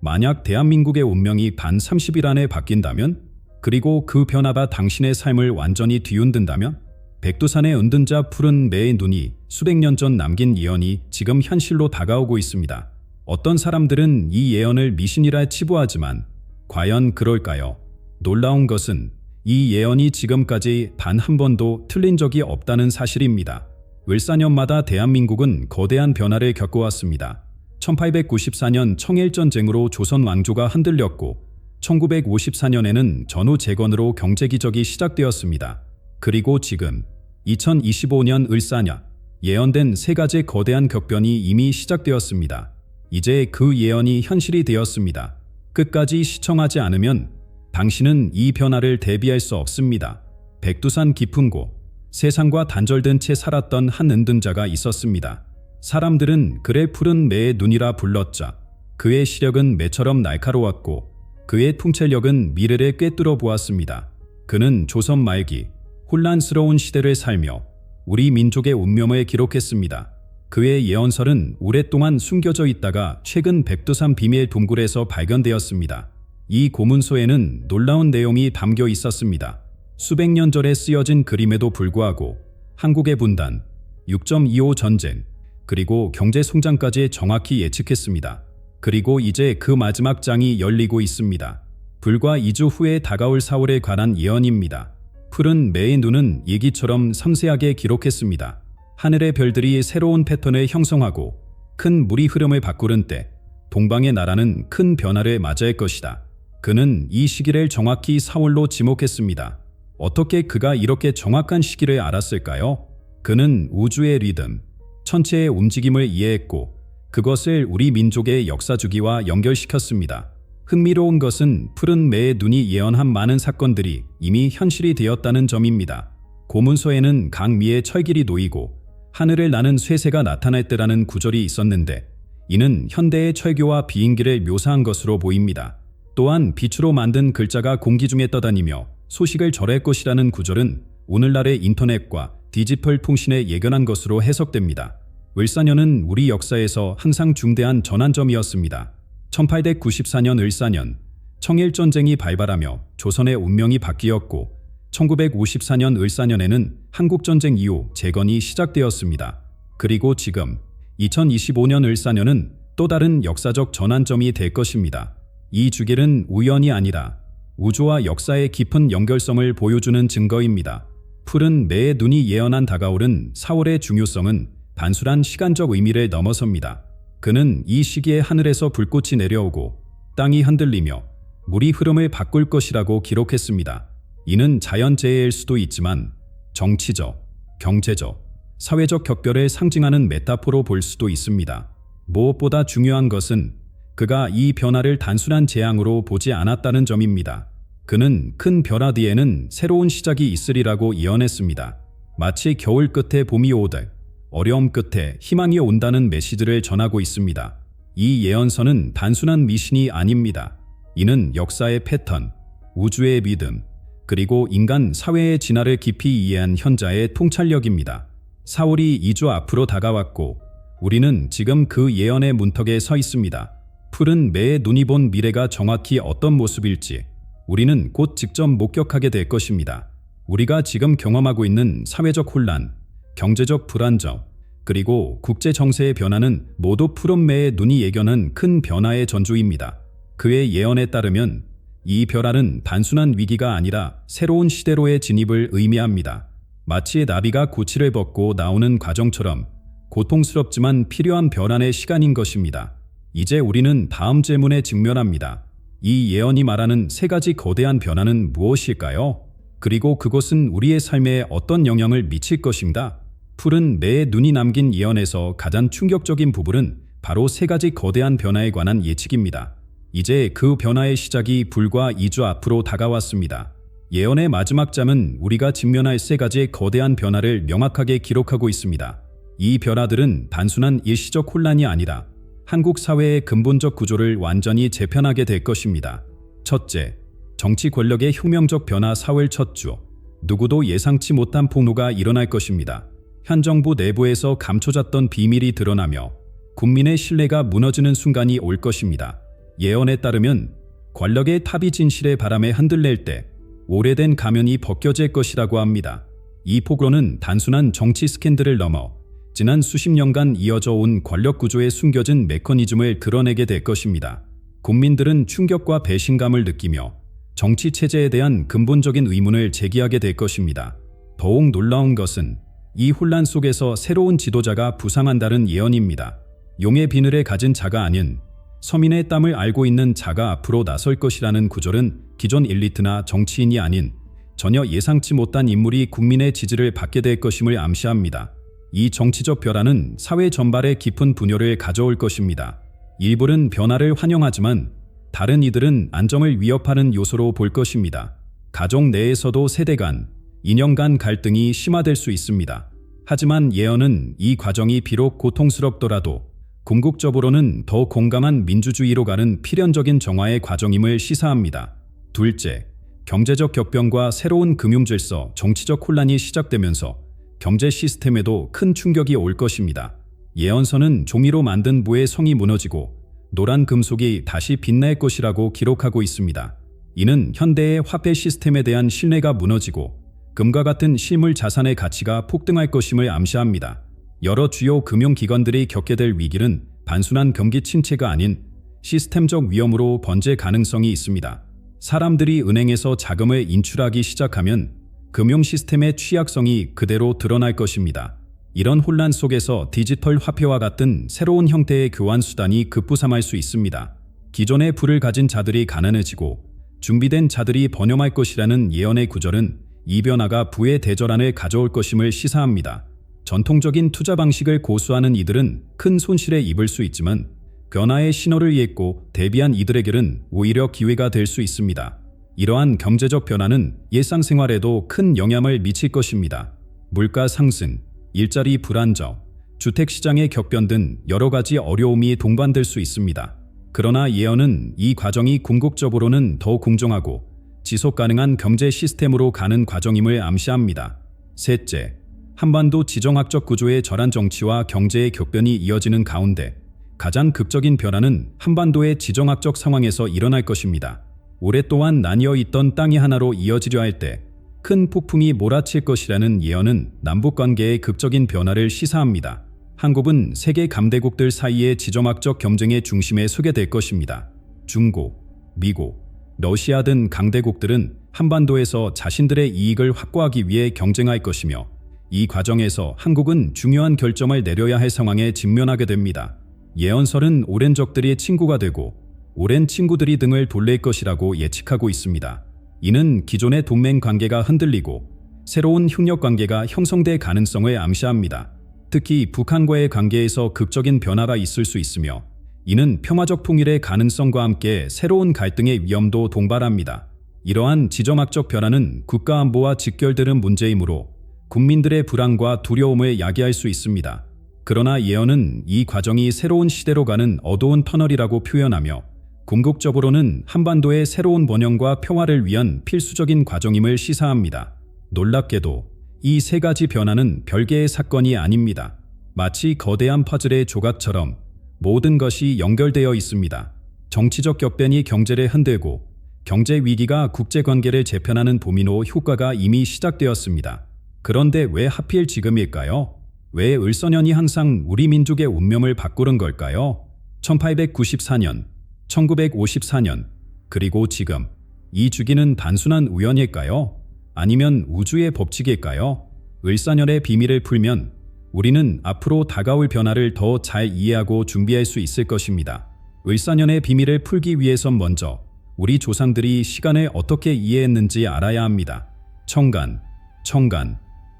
만약 대한민국의 운명이 단 30일 안에 바뀐다면, 그리고 그 변화가 당신의 삶을 완전히 뒤흔든다면, 백두산의 은둔자 푸른 매의 눈이 수백 년 전 남긴 예언이 지금 현실로 다가오고 있습니다. 어떤 사람들은 이 예언을 미신이라 치부하지만 과연 그럴까요? 놀라운 것은 이 예언이 지금까지 단 한 번도 틀린 적이 없다는 사실입니다. 을사년마다 대한민국은 거대한 변화를 겪어왔습니다. 1894년 청일전쟁으로 조선 왕조가 흔들렸고 1954년에는 전후 재건으로 경제기적이 시작되었습니다. 그리고 지금 2025년 을사년, 예언된 세 가지 거대한 격변이 이미 시작되었습니다. 이제 그 예언이 현실이 되었습니다. 끝까지 시청하지 않으면 당신은 이 변화를 대비할 수 없습니다. 백두산 깊은 곳, 세상과 단절된 채 살았던 한 은둔자가 있었습니다. 사람들은 그를 푸른 매의 눈이라 불렀자 그의 시력은 매처럼 날카로웠고 그의 통찰력은 미래를 꿰뚫어 보았습니다. 그는 조선 말기 혼란스러운 시대를 살며 우리 민족의 운명을 기록했습니다. 그의 예언설은 오랫동안 숨겨져 있다가 최근 백두산 비밀 동굴에서 발견되었습니다. 이 고문서에는 놀라운 내용이 담겨 있었습니다. 수백 년 전에 쓰여진 그림에도 불구하고 한국의 분단, 6.25 전쟁, 그리고 경제 성장까지 정확히 예측했습니다. 그리고 이제 그 마지막 장이 열리고 있습니다. 불과 2주 후에 다가올 4월에 관한 예언입니다. 푸른 매의 눈은 얘기처럼 섬세하게 기록했습니다. 하늘의 별들이 새로운 패턴을 형성하고 큰 물이 흐름을 바꾸는 때 동방의 나라는 큰 변화를 맞이할 것이다. 그는 이 시기를 정확히 4월로 지목했습니다. 어떻게 그가 이렇게 정확한 시기를 알았을까요? 그는 우주의 리듬, 천체의 움직임을 이해했고 그것을 우리 민족의 역사 주기와 연결시켰습니다. 흥미로운 것은 푸른 매의 눈이 예언한 많은 사건들이 이미 현실이 되었다는 점입니다. 고문서에는 강미의 철길이 놓이고 하늘을 나는 쇠새가 나타날 때라는 구절이 있었는데 이는 현대의 철교와 비행기를 묘사한 것으로 보입니다. 또한 빛으로 만든 글자가 공기 중에 떠다니며 소식을 전할 것이라는 구절은 오늘날의 인터넷과 디지털 통신에 예견한 것으로 해석됩니다. 을사년은 우리 역사에서 항상 중대한 전환점이었습니다. 1894년 을사년, 청일전쟁이 발발하며 조선의 운명이 바뀌었고 1954년 을사년에는 한국전쟁 이후 재건이 시작되었습니다. 그리고 지금 2025년 을사년은 또 다른 역사적 전환점이 될 것입니다. 이 주기는 우연이 아니라 우주와 역사의 깊은 연결성을 보여주는 증거입니다. 푸른 매의 눈이 예언한 다가오는 4월의 중요성은 단순한 시간적 의미를 넘어섭니다. 그는 이 시기에 하늘에서 불꽃이 내려오고 땅이 흔들리며 물이 흐름을 바꿀 것이라고 기록했습니다. 이는 자연재해일 수도 있지만 정치적, 경제적, 사회적 격변을 상징하는 메타포로 볼 수도 있습니다. 무엇보다 중요한 것은 그가 이 변화를 단순한 재앙으로 보지 않았다는 점입니다. 그는 큰 변화 뒤에는 새로운 시작이 있으리라고 예언했습니다. 마치 겨울 끝에 봄이 오듯 어려움 끝에 희망이 온다는 메시지를 전하고 있습니다. 이 예언서는 단순한 미신이 아닙니다. 이는 역사의 패턴, 우주의 믿음, 그리고 인간 사회의 진화를 깊이 이해한 현자의 통찰력입니다. 4월이 2주 앞으로 다가왔고 우리는 지금 그 예언의 문턱에 서 있습니다. 푸른 매의 눈이 본 미래가 정확히 어떤 모습일지 우리는 곧 직접 목격하게 될 것입니다. 우리가 지금 경험하고 있는 사회적 혼란, 경제적 불안정, 그리고 국제 정세의 변화는 모두 푸른 매의 눈이 예견한 큰 변화의 전조입니다. 그의 예언에 따르면 이 변화는 단순한 위기가 아니라 새로운 시대로의 진입을 의미합니다. 마치 나비가 고치를 벗고 나오는 과정처럼 고통스럽지만 필요한 변환의 시간인 것입니다. 이제 우리는 다음 질문에 직면합니다. 이 예언이 말하는 세 가지 거대한 변화는 무엇일까요? 그리고 그것은 우리의 삶에 어떤 영향을 미칠 것인가? 푸른 매의 눈이 남긴 예언에서 가장 충격적인 부분은 바로 세 가지 거대한 변화에 관한 예측입니다. 이제 그 변화의 시작이 불과 2주 앞으로 다가왔습니다. 예언의 마지막 장은 우리가 직면할 세 가지의 거대한 변화를 명확하게 기록하고 있습니다. 이 변화들은 단순한 일시적 혼란이 아니라 한국 사회의 근본적 구조를 완전히 재편하게 될 것입니다. 첫째, 정치 권력의 혁명적 변화. 4월 첫 주, 누구도 예상치 못한 폭로가 일어날 것입니다. 현 정부 내부에서 감춰졌던 비밀이 드러나며 국민의 신뢰가 무너지는 순간이 올 것입니다. 예언에 따르면 권력의 탑이 진실의 바람에 흔들릴 때 오래된 가면이 벗겨질 것이라고 합니다. 이 폭로는 단순한 정치 스캔들을 넘어 지난 수십 년간 이어져 온 권력 구조의 숨겨진 메커니즘을 드러내게 될 것입니다. 국민들은 충격과 배신감을 느끼며 정치 체제에 대한 근본적인 의문을 제기하게 될 것입니다. 더욱 놀라운 것은 이 혼란 속에서 새로운 지도자가 부상한다는 예언입니다. 용의 비늘에 가진 자가 아닌 서민의 땀을 알고 있는 자가 앞으로 나설 것이라는 구절은 기존 엘리트나 정치인이 아닌 전혀 예상치 못한 인물이 국민의 지지를 받게 될 것임을 암시합니다. 이 정치적 변화는 사회 전반에 깊은 분열을 가져올 것입니다. 일부는 변화를 환영하지만 다른 이들은 안정을 위협하는 요소로 볼 것입니다. 가족 내에서도 세대 간, 이념 간 갈등이 심화될 수 있습니다. 하지만 예언은 이 과정이 비록 고통스럽더라도 궁극적으로는 더 공감한 민주주의로 가는 필연적인 정화의 과정임을 시사합니다. 둘째, 경제적 격변과 새로운 금융질서, 정치적 혼란이 시작되면서 경제 시스템에도 큰 충격이 올 것입니다. 예언서는 종이로 만든 부의 성이 무너지고 노란 금속이 다시 빛날 것이라고 기록하고 있습니다. 이는 현대의 화폐 시스템에 대한 신뢰가 무너지고 금과 같은 실물 자산의 가치가 폭등할 것임을 암시합니다. 여러 주요 금융기관들이 겪게 될 위기는 단순한 경기 침체가 아닌 시스템적 위험으로 번질 가능성이 있습니다. 사람들이 은행에서 자금을 인출하기 시작하면 금융 시스템의 취약성이 그대로 드러날 것입니다. 이런 혼란 속에서 디지털 화폐와 같은 새로운 형태의 교환 수단이 급부상할 수 있습니다. 기존의 부를 가진 자들이 가난해지고 준비된 자들이 번영할 것이라는 예언의 구절은 이 변화가 부의 대전환을 가져올 것임을 시사합니다. 전통적인 투자 방식을 고수하는 이들은 큰 손실에 입을 수 있지만 변화의 신호를 읽고 대비한 이들에게는 오히려 기회가 될 수 있습니다. 이러한 경제적 변화는 일상생활에도 큰 영향을 미칠 것입니다. 물가 상승, 일자리 불안정, 주택시장의 격변 등 여러 가지 어려움이 동반될 수 있습니다. 그러나 예언은 이 과정이 궁극적으로는 더 공정하고 지속 가능한 경제 시스템으로 가는 과정임을 암시합니다. 셋째, 한반도 지정학적 구조의 절한 정치와 경제의 격변이 이어지는 가운데 가장 극적인 변화는 한반도의 지정학적 상황에서 일어날 것입니다. 오랫동안 나뉘어 있던 땅이 하나로 이어지려 할 때 큰 폭풍이 몰아칠 것이라는 예언은 남북관계의 극적인 변화를 시사합니다. 한국은 세계 감대국들 사이의 지정학적 경쟁의 중심에 서게 될 것입니다. 중국, 미국, 러시아 등 강대국들은 한반도에서 자신들의 이익을 확보하기 위해 경쟁할 것이며 이 과정에서 한국은 중요한 결정을 내려야 할 상황에 직면하게 됩니다. 예언설은 오랜 적들이 친구가 되고 오랜 친구들이 등을 돌릴 것이라고 예측하고 있습니다. 이는 기존의 동맹 관계가 흔들리고 새로운 협력 관계가 형성될 가능성을 암시합니다. 특히 북한과의 관계에서 극적인 변화가 있을 수 있으며 이는 평화적 통일의 가능성과 함께 새로운 갈등의 위험도 동반합니다. 이러한 지정학적 변화는 국가안보와 직결되는 문제이므로 국민들의 불안과 두려움을 야기할 수 있습니다. 그러나 예언은 이 과정이 새로운 시대로 가는 어두운 터널이라고 표현하며 궁극적으로는 한반도의 새로운 번영과 평화를 위한 필수적인 과정임을 시사합니다. 놀랍게도 이 세 가지 변화는 별개의 사건이 아닙니다. 마치 거대한 퍼즐의 조각처럼 모든 것이 연결되어 있습니다. 정치적 격변이 경제를 흔들고 경제 위기가 국제관계를 재편하는 도미노 효과가 이미 시작되었습니다. 그런데 왜 하필 지금일까요? 왜 을서년이 항상 우리 민족의 운명을 바꾸는 걸까요? 1894년, 1954년, 그리고 지금. 이 주기는 단순한 우연일까요? 아니면 우주의 법칙일까요? 을사년의 비밀을 풀면 우리는 앞으로 다가올 변화를 더 잘 이해하고 준비할 수 있을 것입니다. 을사년의 비밀을 풀기 위해선 먼저 우리 조상들이 시간을 어떻게 이해했는지 알아야 합니다. 청간,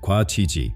과 지지,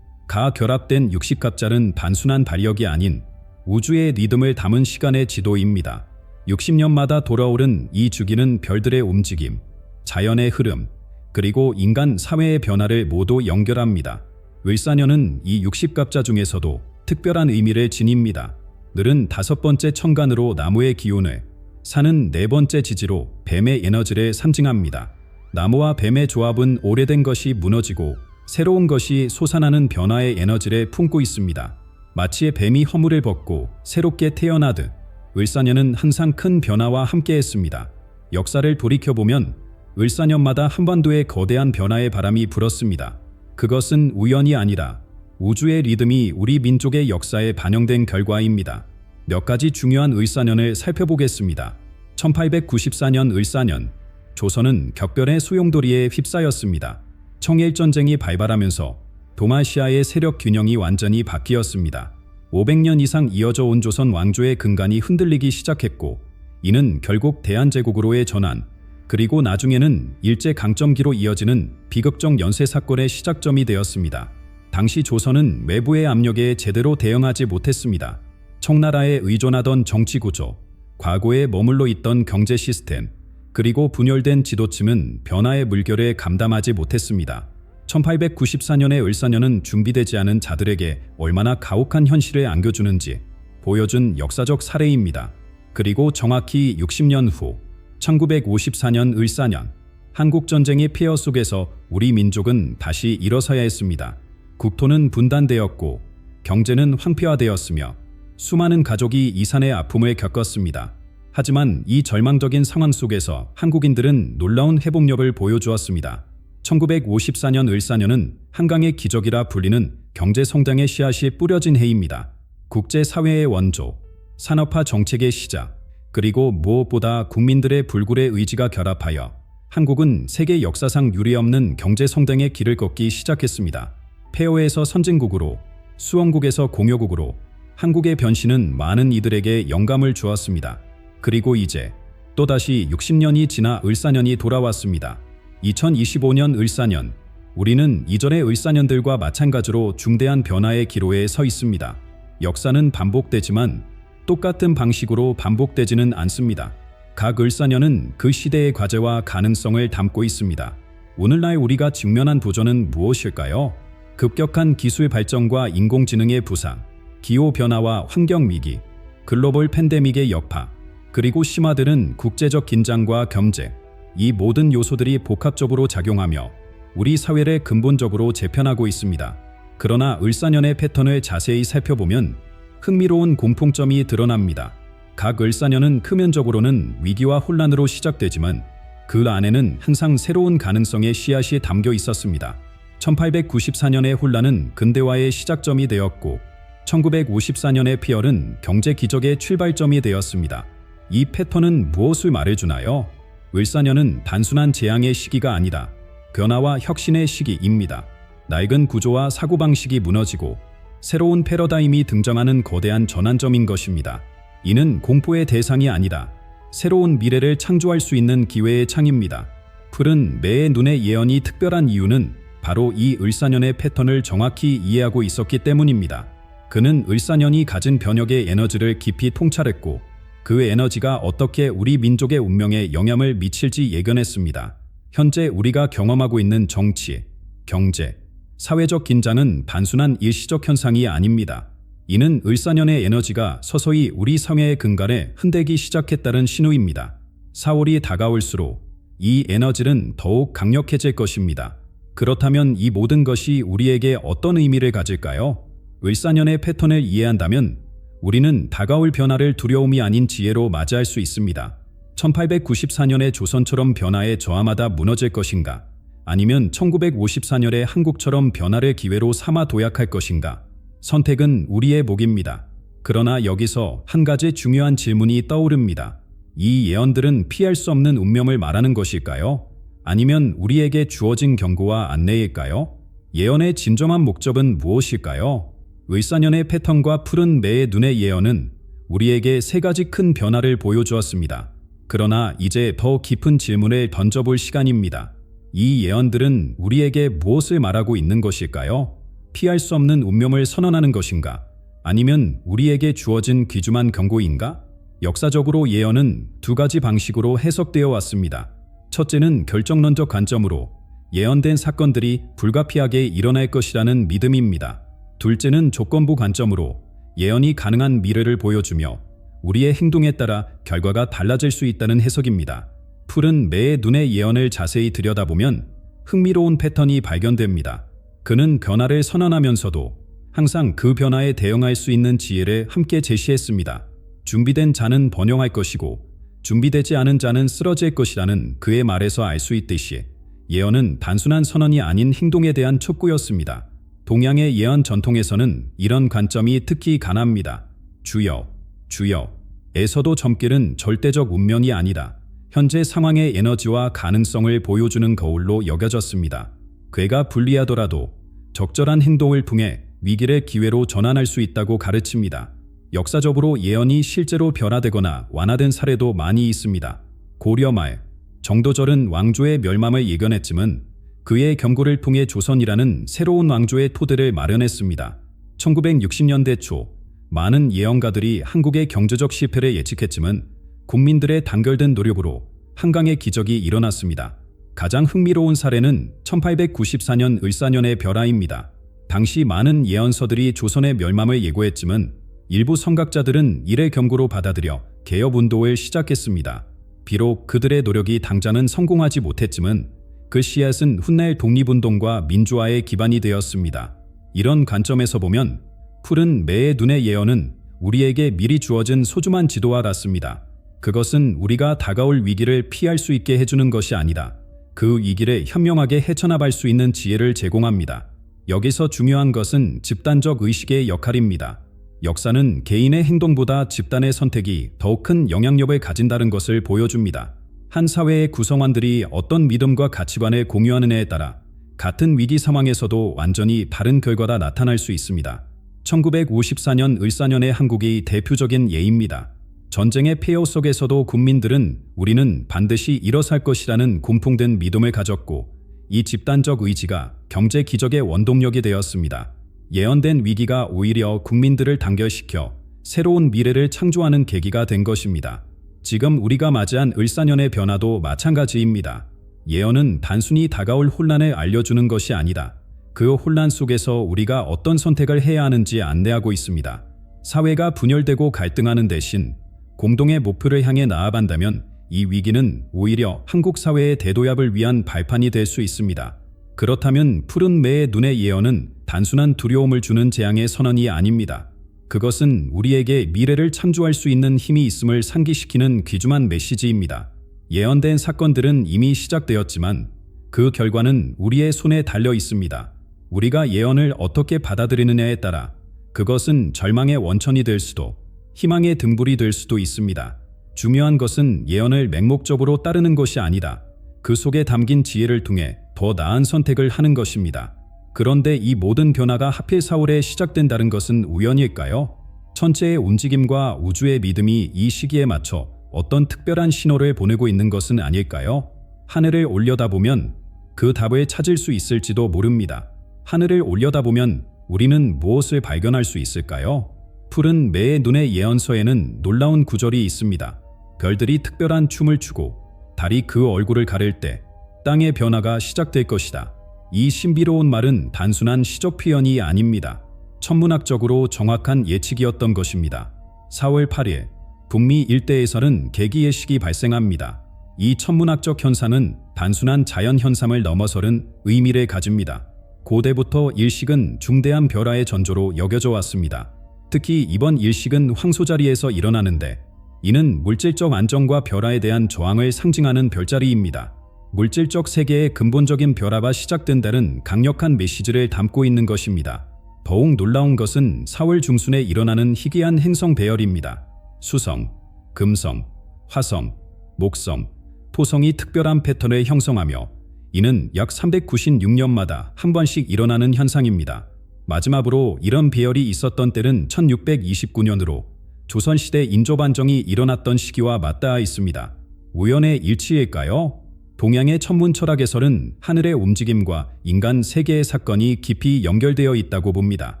가 결합된 60갑잘은 단순한 달력이 아닌 우주의 리듬을 담은 시간의 지도입니다. 60년마다 돌아오는 이 주기는 별들의 움직임, 자연의 흐름, 그리고 인간 사회의 변화를 모두 연결합니다. 을사년은 이 60갑자 중에서도 특별한 의미를 지닙니다. 늘은 5번째 천간으로 나무의 기운을, 산은 4번째 지지로 뱀의 에너지를 상징합니다. 나무와 뱀의 조합은 오래된 것이 무너지고 새로운 것이 솟아나는 변화의 에너지를 품고 있습니다. 마치 뱀이 허물을 벗고 새롭게 태어나듯 을사년은 항상 큰 변화와 함께했습니다. 역사를 돌이켜보면 을사년마다 한반도에 거대한 변화의 바람이 불었습니다. 그것은 우연이 아니라 우주의 리듬이 우리 민족의 역사에 반영된 결과입니다. 몇 가지 중요한 을사년을 살펴보겠습니다. 1894년 을사년, 조선은 격변의 소용돌이에 휩싸였습니다. 청일전쟁이 발발하면서 동아시아의 세력 균형이 완전히 바뀌었습니다. 500년 이상 이어져 온 조선 왕조의 근간이 흔들리기 시작했고, 이는 결국 대한제국으로의 전환, 그리고 나중에는 일제강점기로 이어지는 비극적 연쇄 사건의 시작점이 되었습니다. 당시 조선은 외부의 압력에 제대로 대응하지 못했습니다. 청나라에 의존하던 정치구조, 과거에 머물러 있던 경제 시스템, 그리고 분열된 지도층은 변화의 물결에 감담하지 못했습니다. 1894년의 을사년은 준비되지 않은 자들에게 얼마나 가혹한 현실을 안겨주는지 보여준 역사적 사례입니다. 그리고 정확히 60년 후 1954년 을사년, 한국전쟁의 폐허 속에서 우리 민족은 다시 일어서야 했습니다. 국토는 분단되었고 경제는 황폐화되었으며 수많은 가족이 이산의 아픔을 겪었습니다. 하지만 이 절망적인 상황 속에서 한국인들은 놀라운 회복력을 보여주었습니다. 1954년 을사년은 한강의 기적이라 불리는 경제성장의 씨앗이 뿌려진 해입니다. 국제사회의 원조, 산업화 정책의 시작, 그리고 무엇보다 국민들의 불굴의 의지가 결합하여 한국은 세계 역사상 유례없는 경제성장의 길을 걷기 시작했습니다. 폐허에서 선진국으로, 수원국에서 공유국으로 한국의 변신은 많은 이들에게 영감을 주었습니다. 그리고 이제 또다시 60년이 지나 을사년이 돌아왔습니다. 2025년 을사년, 우리는 이전의 을사년들과 마찬가지로 중대한 변화의 기로에 서 있습니다. 역사는 반복되지만 똑같은 방식으로 반복되지는 않습니다. 각 을사년은 그 시대의 과제와 가능성을 담고 있습니다. 오늘날 우리가 직면한 도전은 무엇일까요? 급격한 기술 발전과 인공지능의 부상, 기후변화와 환경위기, 글로벌 팬데믹의 여파, 그리고 심화되는 국제적 긴장과 경쟁, 이 모든 요소들이 복합적으로 작용하며 우리 사회를 근본적으로 재편하고 있습니다. 그러나 을사년의 패턴을 자세히 살펴보면 흥미로운 공통점이 드러납니다. 각 을사년은 표면적으로는 위기와 혼란으로 시작되지만 그 안에는 항상 새로운 가능성의 씨앗이 담겨 있었습니다. 1894년의 혼란은 근대화의 시작점이 되었고 1954년의 폐허는 경제 기적의 출발점이 되었습니다. 이 패턴은 무엇을 말해주나요? 을사년은 단순한 재앙의 시기가 아니라 변화와 혁신의 시기입니다. 낡은 구조와 사고방식이 무너지고 새로운 패러다임이 등장하는 거대한 전환점인 것입니다. 이는 공포의 대상이 아니라 새로운 미래를 창조할 수 있는 기회의 창입니다. 푸른 매의 눈의 예언이 특별한 이유는 바로 이 을사년의 패턴을 정확히 이해하고 있었기 때문입니다. 그는 을사년이 가진 변혁의 에너지를 깊이 통찰했고 그 에너지가 어떻게 우리 민족의 운명에 영향을 미칠지 예견했습니다. 현재 우리가 경험하고 있는 정치, 경제, 사회적 긴장은 단순한 일시적 현상이 아닙니다. 이는 을사년의 에너지가 서서히 우리 사회의 근간에 흔들기 시작했다는 신호입니다. 4월이 다가올수록 이 에너지는 더욱 강력해질 것입니다. 그렇다면 이 모든 것이 우리에게 어떤 의미를 가질까요? 을사년의 패턴을 이해한다면 우리는 다가올 변화를 두려움이 아닌 지혜로 맞이할 수 있습니다. 1894년의 조선처럼 변화에 저항하다 무너질 것인가? 아니면 1954년의 한국처럼 변화를 기회로 삼아 도약할 것인가? 선택은 우리의 몫입니다. 그러나 여기서 한 가지 중요한 질문이 떠오릅니다. 이 예언들은 피할 수 없는 운명을 말하는 것일까요? 아니면 우리에게 주어진 경고와 안내일까요? 예언의 진정한 목적은 무엇일까요? 을사년의 패턴과 푸른 매의 눈의 예언은 우리에게 세 가지 큰 변화를 보여주었습니다. 그러나 이제 더 깊은 질문을 던져볼 시간입니다. 이 예언들은 우리에게 무엇을 말하고 있는 것일까요? 피할 수 없는 운명을 선언하는 것인가? 아니면 우리에게 주어진 귀중한 경고인가? 역사적으로 예언은 두 가지 방식으로 해석되어 왔습니다. 첫째는 결정론적 관점으로 예언된 사건들이 불가피하게 일어날 것이라는 믿음입니다. 둘째는 조건부 관점으로 예언이 가능한 미래를 보여주며 우리의 행동에 따라 결과가 달라질 수 있다는 해석입니다. 푸른 매의 눈의 예언을 자세히 들여다보면 흥미로운 패턴이 발견됩니다. 그는 변화를 선언하면서도 항상 그 변화에 대응할 수 있는 지혜를 함께 제시했습니다. 준비된 자는 번영할 것이고 준비되지 않은 자는 쓰러질 것이라는 그의 말에서 알 수 있듯이 예언은 단순한 선언이 아닌 행동에 대한 촉구였습니다. 동양의 예언 전통에서는 이런 관점이 특히 강합니다. 주여, 주여. 에서도 점길은 절대적 운명이 아니다. 현재 상황의 에너지와 가능성을 보여주는 거울로 여겨졌습니다. 괴가 불리하더라도 적절한 행동을 통해 위기를 기회로 전환할 수 있다고 가르칩니다. 역사적으로 예언이 실제로 변화되거나 완화된 사례도 많이 있습니다. 고려 말 정도절은 왕조의 멸망을 예견했지만 그의 경고를 통해 조선이라는 새로운 왕조의 토대를 마련했습니다. 1960년대 초 많은 예언가들이 한국의 경제적 실패를 예측했지만 국민들의 단결된 노력으로 한강의 기적이 일어났습니다. 가장 흥미로운 사례는 1894년 을사년의 벼라입니다. 당시 많은 예언서들이 조선의 멸망을 예고했지만 일부 선각자들은 이를 경고로 받아들여 개혁운동을 시작했습니다. 비록 그들의 노력이 당장은 성공하지 못했지만 그 씨앗은 훗날 독립운동과 민주화의 기반이 되었습니다. 이런 관점에서 보면 푸른 매의 눈의 예언은 우리에게 미리 주어진 소중한 지도와 같습니다. 그것은 우리가 다가올 위기를 피할 수 있게 해주는 것이 아니다. 그 위기를 현명하게 헤쳐나갈 수 있는 지혜를 제공합니다. 여기서 중요한 것은 집단적 의식의 역할입니다. 역사는 개인의 행동보다 집단의 선택이 더욱 큰 영향력을 가진다는 것을 보여줍니다. 한 사회의 구성원들이 어떤 믿음과 가치관을 공유하느냐에 따라 같은 위기 상황에서도 완전히 다른 결과가 나타날 수 있습니다. 1954년 을사년의 한국이 대표적인 예입니다. 전쟁의 폐허 속에서도 국민들은 우리는 반드시 일어설 것이라는 공통된 믿음을 가졌고 이 집단적 의지가 경제 기적의 원동력이 되었습니다. 예언된 위기가 오히려 국민들을 단결시켜 새로운 미래를 창조하는 계기가 된 것입니다. 지금 우리가 맞이한 을사년의 변화도 마찬가지입니다. 예언은 단순히 다가올 혼란을 알려주는 것이 아니다. 그 혼란 속에서 우리가 어떤 선택을 해야 하는지 안내하고 있습니다. 사회가 분열되고 갈등하는 대신 공동의 목표를 향해 나아간다면 이 위기는 오히려 한국 사회의 대도합을 위한 발판이 될 수 있습니다. 그렇다면 푸른 매의 눈의 예언은 단순한 두려움을 주는 재앙의 선언이 아닙니다. 그것은 우리에게 미래를 창조할 수 있는 힘이 있음을 상기시키는 귀중한 메시지입니다. 예언된 사건들은 이미 시작되었지만 그 결과는 우리의 손에 달려 있습니다. 우리가 예언을 어떻게 받아들이느냐에 따라 그것은 절망의 원천이 될 수도 희망의 등불이 될 수도 있습니다. 중요한 것은 예언을 맹목적으로 따르는 것이 아니다. 그 속에 담긴 지혜를 통해 더 나은 선택을 하는 것입니다. 그런데 이 모든 변화가 하필 4월에 시작된다는 것은 우연일까요? 천체의 움직임과 우주의 믿음이 이 시기에 맞춰 어떤 특별한 신호를 보내고 있는 것은 아닐까요? 하늘을 올려다보면 그 답을 찾을 수 있을지도 모릅니다. 하늘을 올려다보면 우리는 무엇을 발견할 수 있을까요? 푸른 매의 눈의 예언서에는 놀라운 구절이 있습니다. 별들이 특별한 춤을 추고 달이 그 얼굴을 가릴 때 땅의 변화가 시작될 것이다. 이 신비로운 말은 단순한 시적 표현이 아닙니다. 천문학적으로 정확한 예측이었던 것입니다. 4월 8일 북미 일대에서는 개기예식이 발생합니다. 이 천문학적 현상은 단순한 자연 현상을 넘어서는 의미를 가집니다. 고대부터 일식은 중대한 별화의 전조로 여겨져 왔습니다. 특히 이번 일식은 황소자리에서 일어나는데 이는 물질적 안정과 별화에 대한 저항을 상징하는 별자리입니다. 물질적 세계의 근본적인 별화가 시작된다는 강력한 메시지를 담고 있는 것입니다. 더욱 놀라운 것은 4월 중순에 일어나는 희귀한 행성 배열입니다. 수성, 금성, 화성, 목성, 토성이 특별한 패턴을 형성하며 이는 약 396년마다 한 번씩 일어나는 현상입니다. 마지막으로 이런 배열이 있었던 때는 1629년으로 조선시대 인조반정이 일어났던 시기와 맞닿아 있습니다. 우연의 일치일까요? 동양의 천문 철학에서는 하늘의 움직임과 인간 세계의 사건이 깊이 연결되어 있다고 봅니다.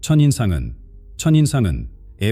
천인상은의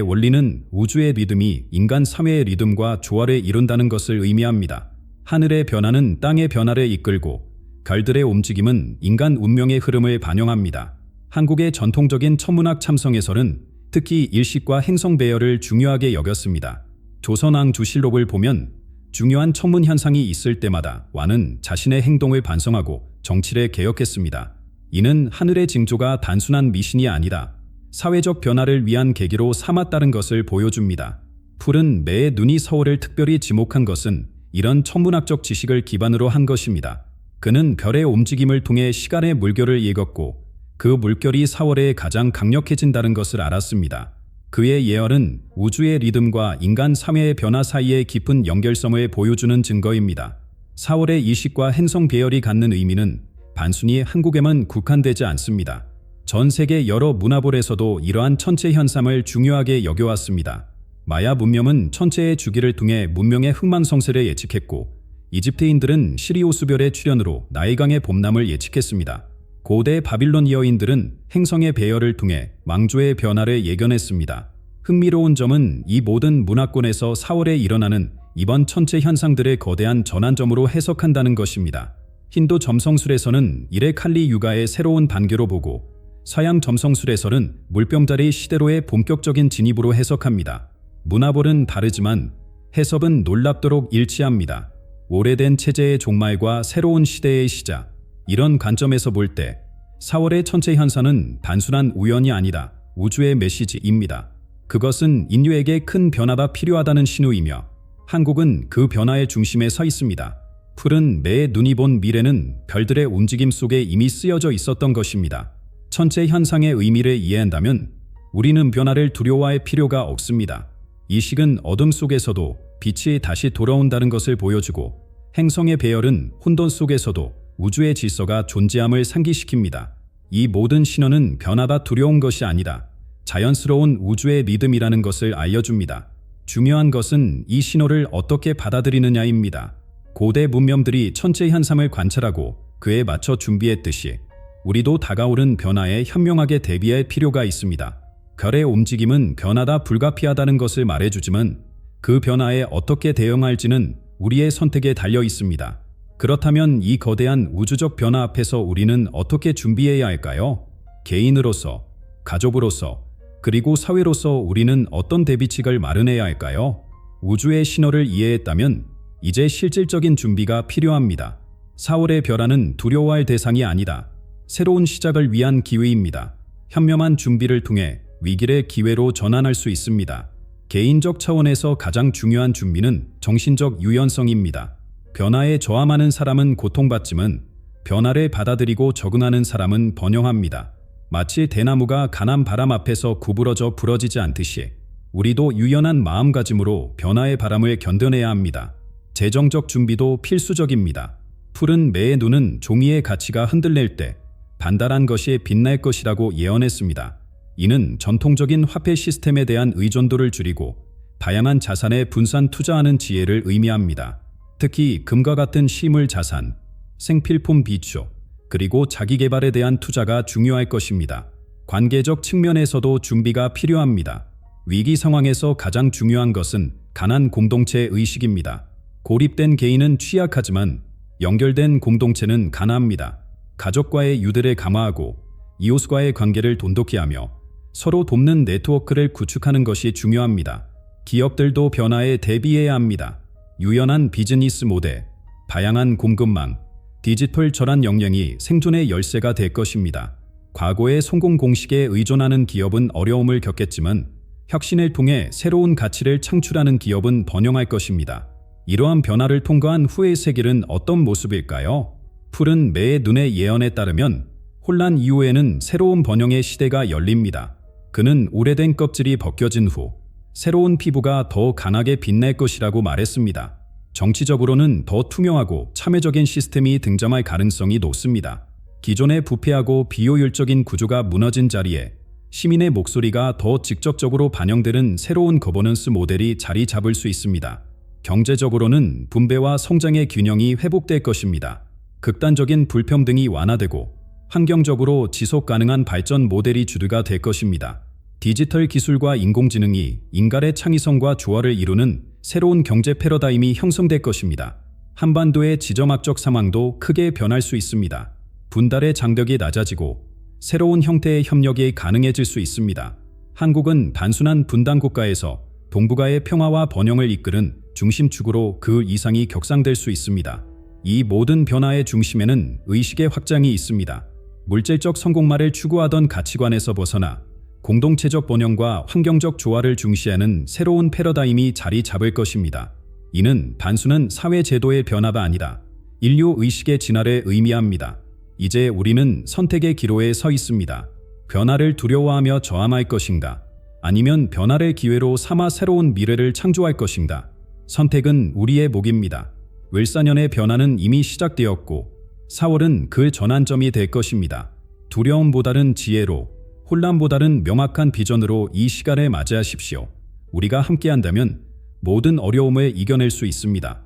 원리는 우주의 리듬이 인간 사회의 리듬과 조화를 이룬다는 것을 의미합니다. 하늘의 변화는 땅의 변화를 이끌고 별들의 움직임은 인간 운명의 흐름을 반영합니다. 한국의 전통적인 천문학 참성에서는 특히 일식과 행성 배열을 중요하게 여겼습니다. 조선왕 주실록을 보면 중요한 천문 현상이 있을 때마다 왕은 자신의 행동을 반성하고 정치를 개혁했습니다. 이는 하늘의 징조가 단순한 미신이 아니라 사회적 변화를 위한 계기로 삼았다는 것을 보여줍니다. 푸른 매의 눈이 서울을 특별히 지목한 것은 이런 천문학적 지식을 기반으로 한 것입니다. 그는 별의 움직임을 통해 시간의 물결을 읽었고 그 물결이 4월에 가장 강력해진다는 것을 알았습니다. 그의 예언은 우주의 리듬과 인간 사회의 변화 사이의 깊은 연결성을 보여주는 증거입니다. 4월의 이식과 행성 배열이 갖는 의미는 단순히 한국에만 국한되지 않습니다. 전 세계 여러 문화볼에서도 이러한 천체 현상을 중요하게 여겨왔습니다. 마야 문명은 천체의 주기를 통해 문명의 흥망성쇠를 예측했고 이집트인들은 시리우스별의 출현으로 나일강의 봄남을 예측했습니다. 고대 바빌론 여인들은 행성의 배열을 통해 왕조의 변화를 예견했습니다. 흥미로운 점은 이 모든 문화권에서 4월에 일어나는 이번 천체 현상들을 거대한 전환점으로 해석한다는 것입니다. 힌두 점성술에서는 이를 칼리 유가의 새로운 반개로 보고 서양 점성술에서는 물병자리 시대로의 본격적인 진입으로 해석합니다. 문화볼은 다르지만 해석은 놀랍도록 일치합니다. 오래된 체제의 종말과 새로운 시대의 시작. 이런 관점에서 볼 때 4월의 천체 현상은 단순한 우연이 아니다. 우주의 메시지입니다. 그것은 인류에게 큰 변화가 필요하다는 신호이며 한국은 그 변화의 중심에 서 있습니다. 푸른 매의 눈이 본 미래는 별들의 움직임 속에 이미 쓰여져 있었던 것입니다. 천체 현상의 의미를 이해한다면 우리는 변화를 두려워할 필요가 없습니다. 이식은 어둠 속에서도 빛이 다시 돌아온다는 것을 보여주고 행성의 배열은 혼돈 속에서도 우주의 질서가 존재함을 상기시킵니다. 이 모든 신호는 변화가 두려운 것이 아니다. 자연스러운 우주의 믿음이라는 것을 알려줍니다. 중요한 것은 이 신호를 어떻게 받아들이느냐입니다. 고대 문명들이 천체 현상을 관찰하고 그에 맞춰 준비했듯이 우리도 다가오는 변화에 현명하게 대비할 필요가 있습니다. 별의 움직임은 변화가 불가피하다는 것을 말해주지만 그 변화에 어떻게 대응할지는 우리의 선택에 달려 있습니다. 그렇다면 이 거대한 우주적 변화 앞에서 우리는 어떻게 준비해야 할까요? 개인으로서, 가족으로서, 그리고 사회로서 우리는 어떤 대비책을 마련해야 할까요? 우주의 신호를 이해했다면 이제 실질적인 준비가 필요합니다. 4월의 변화는 두려워할 대상이 아니다. 새로운 시작을 위한 기회입니다. 현명한 준비를 통해 위기를 기회로 전환할 수 있습니다. 개인적 차원에서 가장 중요한 준비는 정신적 유연성입니다. 변화에 저항하는 사람은 고통받지만 변화를 받아들이고 적응하는 사람은 번영합니다. 마치 대나무가 강한 바람 앞에서 구부러져 부러지지 않듯이 우리도 유연한 마음가짐으로 변화의 바람을 견뎌내야 합니다. 재정적 준비도 필수적입니다. 푸른 매의 눈은 종이의 가치가 흔들릴 때 단단한 것이 빛날 것이라고 예언했습니다. 이는 전통적인 화폐 시스템에 대한 의존도를 줄이고 다양한 자산에 분산 투자하는 지혜를 의미합니다. 특히 금과 같은 실물 자산, 생필품 비축, 그리고 자기개발에 대한 투자가 중요할 것입니다. 관계적 측면에서도 준비가 필요합니다. 위기 상황에서 가장 중요한 것은 강한 공동체 의식입니다. 고립된 개인은 취약하지만 연결된 공동체는 강합니다. 가족과의 유대를 강화하고 이웃과의 관계를 돈독히 하며 서로 돕는 네트워크를 구축하는 것이 중요합니다. 기업들도 변화에 대비해야 합니다. 유연한 비즈니스 모델, 다양한 공급망, 디지털 전환 역량이 생존의 열쇠가 될 것입니다. 과거의 성공 공식에 의존하는 기업은 어려움을 겪겠지만 혁신을 통해 새로운 가치를 창출하는 기업은 번영할 것입니다. 이러한 변화를 통과한 후의 세계는 어떤 모습일까요? 푸른 매의 눈의 예언에 따르면 혼란 이후에는 새로운 번영의 시대가 열립니다. 그는 오래된 껍질이 벗겨진 후 새로운 피부가 더 강하게 빛날 것이라고 말했습니다. 정치적으로는 더 투명하고 참여적인 시스템이 등장할 가능성이 높습니다. 기존의 부패하고 비효율적인 구조가 무너진 자리에 시민의 목소리가 더 직접적으로 반영되는 새로운 거버넌스 모델이 자리 잡을 수 있습니다. 경제적으로는 분배와 성장의 균형이 회복될 것입니다. 극단적인 불평등이 완화되고 환경적으로 지속 가능한 발전 모델이 주류가 될 것입니다. 디지털 기술과 인공지능이 인간의 창의성과 조화를 이루는 새로운 경제 패러다임이 형성될 것입니다. 한반도의 지정학적 상황도 크게 변할 수 있습니다. 분달의 장벽이 낮아지고 새로운 형태의 협력이 가능해질 수 있습니다. 한국은 단순한 분단 국가에서 동북아의 평화와 번영을 이끄는 중심축으로 그 이상이 격상될 수 있습니다. 이 모든 변화의 중심에는 의식의 확장이 있습니다. 물질적 성공만을 추구하던 가치관에서 벗어나 공동체적 번영과 환경적 조화를 중시하는 새로운 패러다임이 자리 잡을 것입니다. 이는 단순한 사회 제도의 변화가 아니라 인류 의식의 진화를 의미합니다. 이제 우리는 선택의 기로에 서 있습니다. 변화를 두려워하며 저항할 것인가? 아니면 변화를 기회로 삼아 새로운 미래를 창조할 것인가? 선택은 우리의 몫입니다. 을사년의 변화는 이미 시작되었고 4월은 그 전환점이 될 것입니다. 두려움보다는 지혜로, 혼란보다는 명확한 비전으로 이 시간을 맞이하십시오. 우리가 함께한다면 모든 어려움을 이겨낼 수 있습니다.